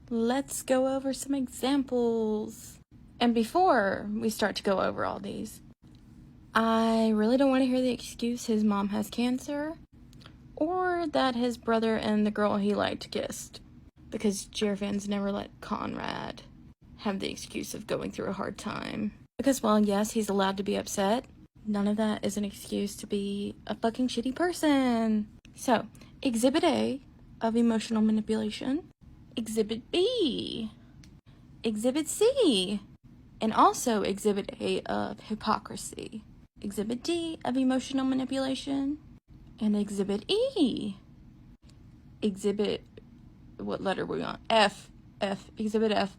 let's go over some examples. And before we start to go over all these, I really don't want to hear the excuse his mom has cancer, or that his brother and the girl he liked kissed, because Jer fans never let Conrad have the excuse of going through a hard time. Because while yes, he's allowed to be upset, none of that is an excuse to be a fucking shitty person. So, Exhibit A of emotional manipulation, Exhibit B, Exhibit C, and also Exhibit A of hypocrisy, Exhibit D of emotional manipulation, and Exhibit E. Exhibit, what letter were we on? F, Exhibit F.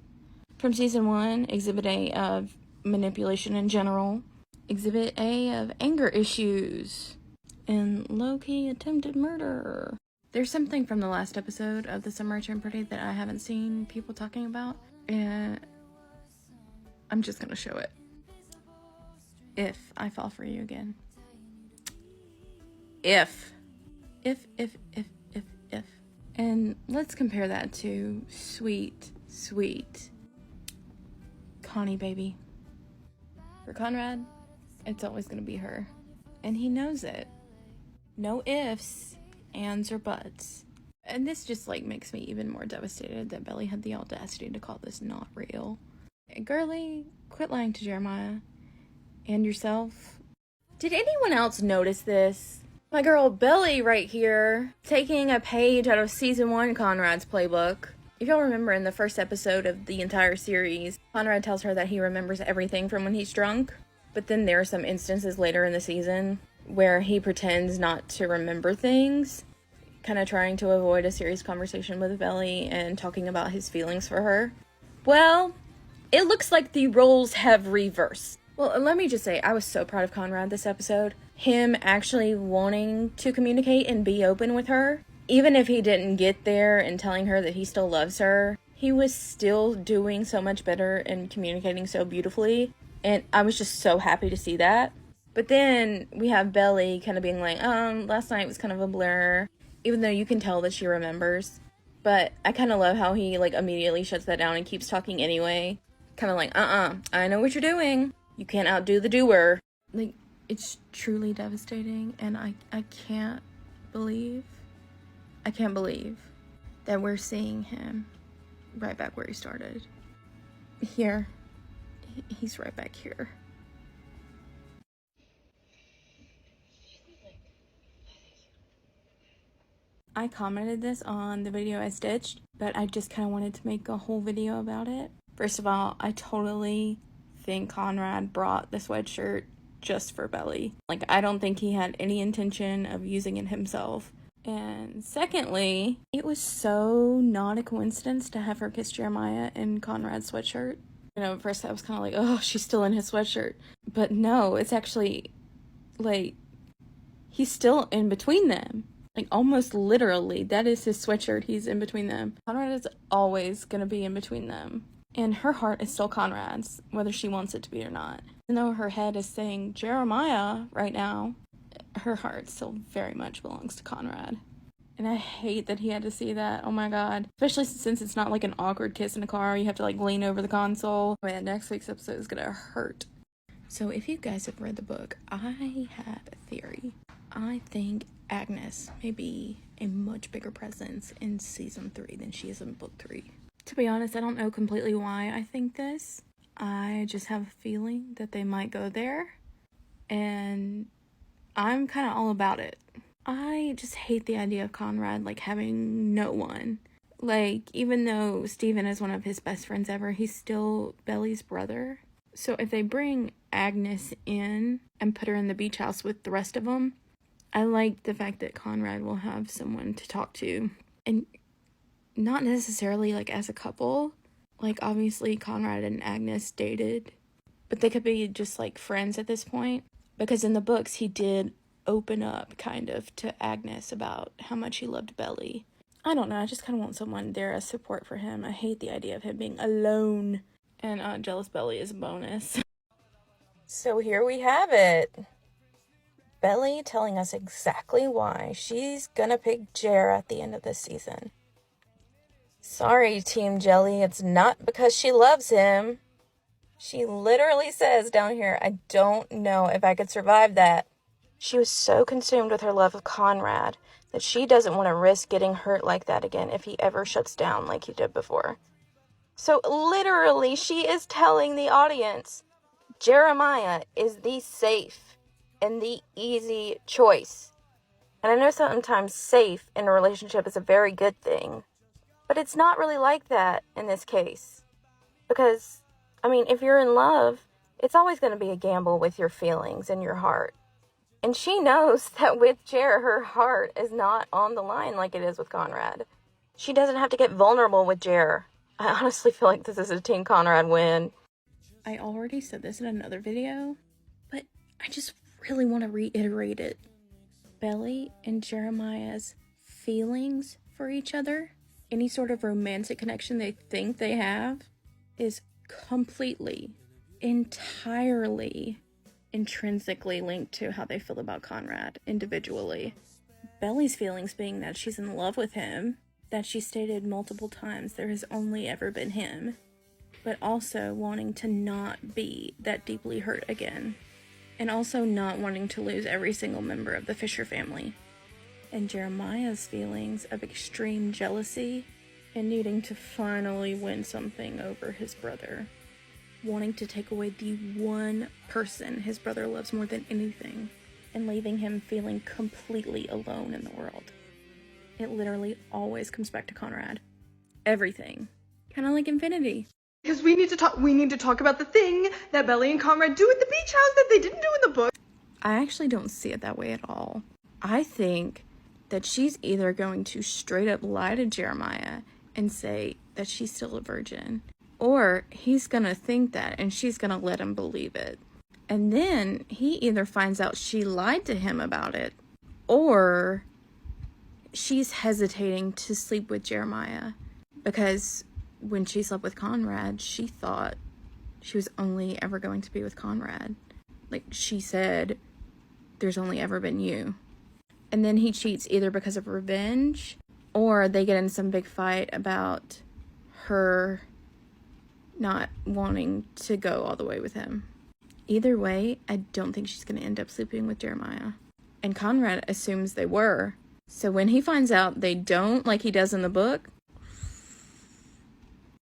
From Season 1, Exhibit A of manipulation in general, Exhibit A of anger issues, and low-key attempted murder. There's something from the last episode of The Summer Turned Pretty that I haven't seen people talking about, and I'm just gonna show it. If I fall for you again. If. And let's compare that to sweet Connie baby. For Conrad, it's always gonna be her. And he knows it. No ifs, ands, or buts. And this just makes me even more devastated that Belly had the audacity to call this not real. Girly, quit lying to Jeremiah. And yourself. Did anyone else notice this? My girl Belly right here, taking a page out of Season 1 Conrad's playbook. If y'all remember in the first episode of the entire series, Conrad tells her that he remembers everything from when he's drunk. But then there are some instances later in the season where he pretends not to remember things, kind of trying to avoid a serious conversation with Belly and talking about his feelings for her. Well, it looks like the roles have reversed. Well, let me just say, I was so proud of Conrad this episode. Him actually wanting to communicate and be open with her. Even if he didn't get there and telling her that he still loves her, he was still doing so much better and communicating so beautifully. And I was just so happy to see that. But then we have Belly kind of being like, last night was kind of a blur. Even though you can tell that she remembers. But I kind of love how he, immediately shuts that down and keeps talking anyway. Kind of I know what you're doing. You can't outdo the doer. It's truly devastating, and I can't believe that we're seeing him right back where he started. Here. He's right back here. I commented this on the video I stitched, but I just kind of wanted to make a whole video about it. First of all, I totally think Conrad brought the sweatshirt just for Belly. I don't think he had any intention of using it himself. And secondly, it was so not a coincidence to have her kiss Jeremiah in Conrad's sweatshirt. At first I was kind of like, oh, she's still in his sweatshirt. But no, it's actually, he's still in between them. Almost literally, that is his sweatshirt. He's in between them. Conrad is always gonna be in between them. And her heart is still Conrad's, whether she wants it to be or not. Even though her head is saying Jeremiah right now, her heart still very much belongs to Conrad. And I hate that he had to see that. Oh my god. Especially since it's not an awkward kiss in a car. You have to lean over the console. Man, next week's episode is gonna hurt. So if you guys have read the book, I have a theory. I think Agnes may be a much bigger presence in Season 3 than she is in Book 3. To be honest, I don't know completely why I think this. I just have a feeling that they might go there. And I'm kind of all about it. I just hate the idea of Conrad, having no one. Even though Steven is one of his best friends ever, he's still Belly's brother. So if they bring Agnes in and put her in the beach house with the rest of them, I like the fact that Conrad will have someone to talk to. And not necessarily, as a couple. Obviously, Conrad and Agnes dated. But they could be just, friends at this point. Because in the books, he did open up, kind of, to Agnes about how much he loved Belly. I don't know, I just kind of want someone there as support for him. I hate the idea of him being alone. And Jealous Belly is a bonus. So here we have it. Belly telling us exactly why she's gonna pick Jer at the end of this season. Sorry, Team Jelly, it's not because she loves him. She literally says down here, I don't know if I could survive that. She was so consumed with her love of Conrad that she doesn't want to risk getting hurt like that again if he ever shuts down like he did before. So literally, she is telling the audience, Jeremiah is the safe and the easy choice. And I know sometimes safe in a relationship is a very good thing, but it's not really like that in this case. Because, I mean, if you're in love, it's always going to be a gamble with your feelings and your heart. And she knows that with Jer, her heart is not on the line like it is with Conrad. She doesn't have to get vulnerable with Jer. I honestly feel like this is a Team Conrad win. I already said this in another video, but I just really want to reiterate it. Belly and Jeremiah's feelings for each other, any sort of romantic connection they think they have, is completely, entirely, intrinsically linked to how they feel about Conrad individually. Belly's feelings being that she's in love with him, that she stated multiple times there has only ever been him, but also wanting to not be that deeply hurt again, and also not wanting to lose every single member of the Fisher family. And Jeremiah's feelings of extreme jealousy and needing to finally win something over his brother, wanting to take away the one person his brother loves more than anything, and leaving him feeling completely alone in the world. It literally always comes back to Conrad. Everything. Kind of like Infinity. Because we need to talk about the thing that Belly and Conrad do at the beach house that they didn't do in the book. I actually don't see it that way at all. I think that she's either going to straight up lie to Jeremiah and say that she's still a virgin, or he's gonna think that and she's gonna let him believe it. And then he either finds out she lied to him about it, or she's hesitating to sleep with Jeremiah because when she slept with Conrad, she thought she was only ever going to be with Conrad. Like, she said, there's only ever been you. And then he cheats either because of revenge, or they get in some big fight about her not wanting to go all the way with him. Either way, I don't think she's going to end up sleeping with Jeremiah. And Conrad assumes they were. So when he finds out they don't, like he does in the book,